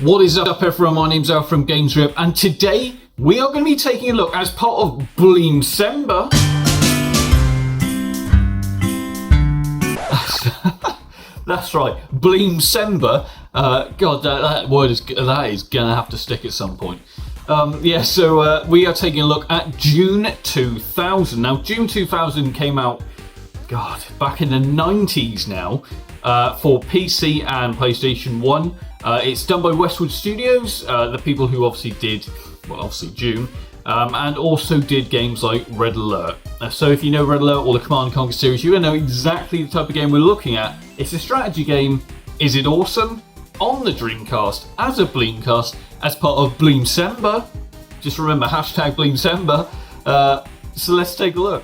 What is up, everyone? My name's Al from GamesRip, and today we are going to be taking a look as part of Bleemcast. That's right, Bleemcast. God, that word is gonna have to stick at some point. So we are taking a look at Dune 2000. Now, Dune 2000 came out, back in the 90s now, for PC and PlayStation 1. It's done by Westwood Studios, the people who obviously did, Dune, and also did games like Red Alert. So if you know Red Alert or the Command & Conquer series, you know exactly the type of game we're looking at. It's a strategy game. Is it awesome? On the Dreamcast, as a Bleemcast, as part of Bleemcast. Just remember, hashtag Bleemcast. So let's take a look.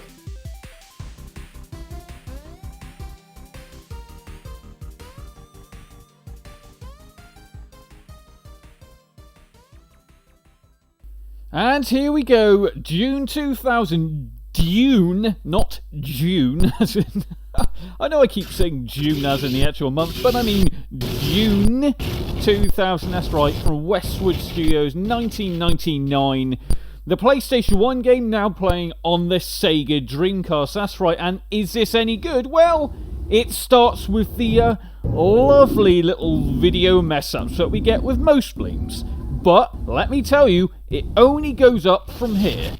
And here we go, Dune 2000. Dune, not June. I know I keep saying June as in the actual month, but I mean Dune 2000, that's right, from Westwood Studios, 1999. The PlayStation 1 game now playing on the Sega Dreamcast, that's right, and is this any good? Well, it starts with the lovely little video mess-ups that we get with most Bleems. But, let me tell you, it only goes up from here.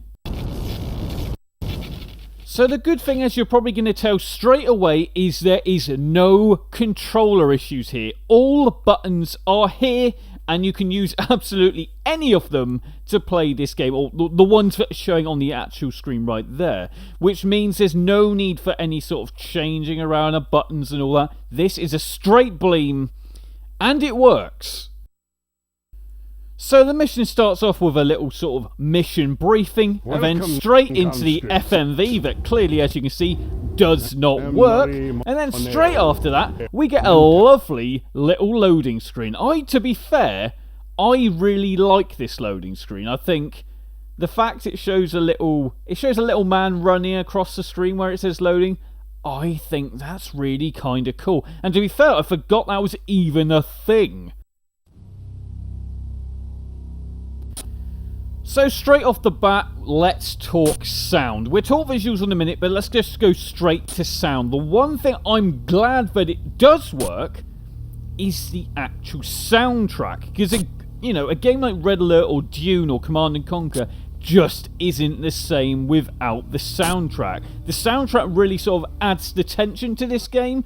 So the good thing, as you're probably going to tell straight away, is there is no controller issues here. All buttons are here, and you can use absolutely any of them to play this game, or the ones that are showing on the actual screen right there, which means there's no need for any sort of changing around of buttons and all that. This is a straight Bleem, and it works. So the mission starts off with a little sort of mission briefing, and then straight into the FMV that clearly, as you can see, does not work. And then straight after that, we get a lovely little loading screen. To be fair, I really like this loading screen. I think the fact it shows a little man running across the screen where it says loading, I think that's really kind of cool. And to be fair, I forgot that was even a thing. So straight off the bat, let's talk sound. We'll talk visuals in a minute, but let's just go straight to sound. The one thing I'm glad that it does work is the actual soundtrack. Because, a game like Red Alert or Dune or Command & Conquer just isn't the same without the soundtrack. The soundtrack really sort of adds the tension to this game.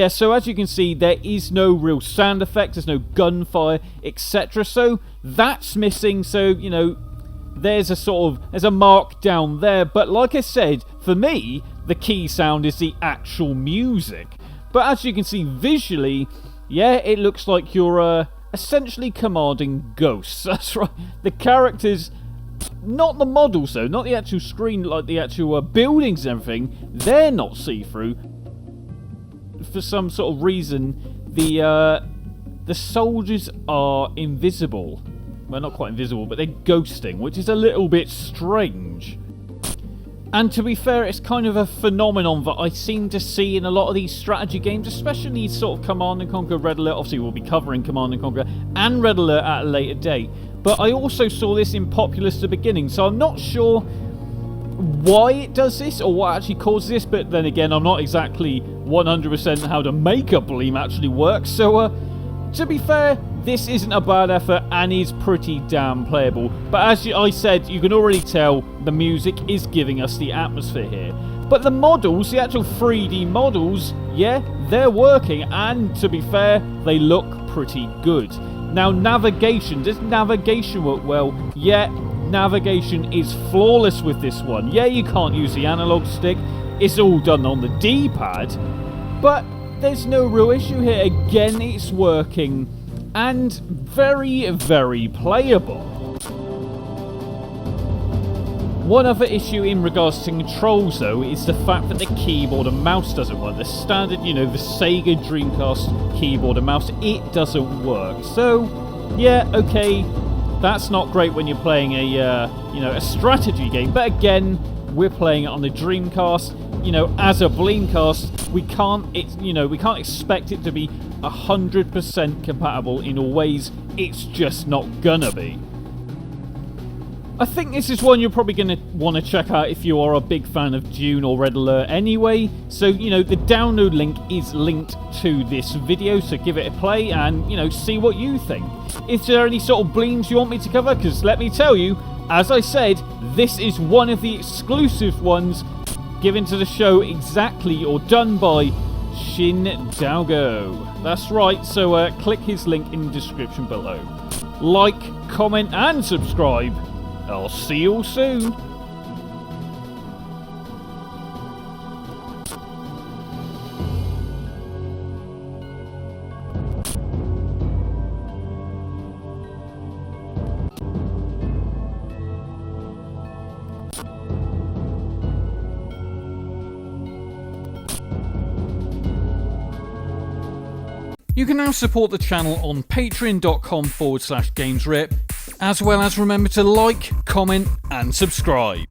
So as you can see, there is no real sound effects, there's no gunfire, etc. So that's missing, so, there's a mark down there. But like I said, for me, the key sound is the actual music. But as you can see visually, it looks like you're essentially commanding ghosts. That's right, the characters, not the models though, not the actual screen, like the actual buildings and everything, they're not see-through. For some sort of reason, the soldiers are invisible. Well, not quite invisible, but they're ghosting, which is a little bit strange. And to be fair, it's kind of a phenomenon that I seem to see in a lot of these strategy games, especially sort of Command & Conquer, Red Alert. Obviously, we'll be covering Command & Conquer and Red Alert at a later date. But I also saw this in Populous at the beginning, so I'm not sure why it does this or what actually causes this, but then again, I'm not exactly 100% how to make a Bleem actually work. So, to be fair, this isn't a bad effort and is pretty damn playable. But as I said, you can already tell the music is giving us the atmosphere here. But the models, the actual 3D models, they're working, and to be fair, they look pretty good. Now, navigation. Does navigation work well? Navigation is flawless with this one. You can't use the analog stick. It's all done on the D-pad. But there's no real issue here. Again, it's working and very, very playable. One other issue in regards to controls, though, is the fact that the keyboard and mouse doesn't work. The standard, the Sega Dreamcast keyboard and mouse, it doesn't work. So, okay, that's not great when you're playing a strategy game. But again, we're playing it on the Dreamcast. as a Bleemcast, we can't expect it to be 100% compatible in all ways. It's just not gonna be. I think this is one you're probably going to want to check out if you are a big fan of Dune or Red Alert anyway. So, the download link is linked to this video, so give it a play and, see what you think. Is there any sort of Bleems you want me to cover? Because let me tell you, as I said, this is one of the exclusive ones given to the show exactly or done by Shin Daogo. That's right, so click his link in the description below. Like, comment and subscribe. I'll see you all soon. You can now support the channel on patreon.com/gamesrip, as well as remember to like, comment and subscribe.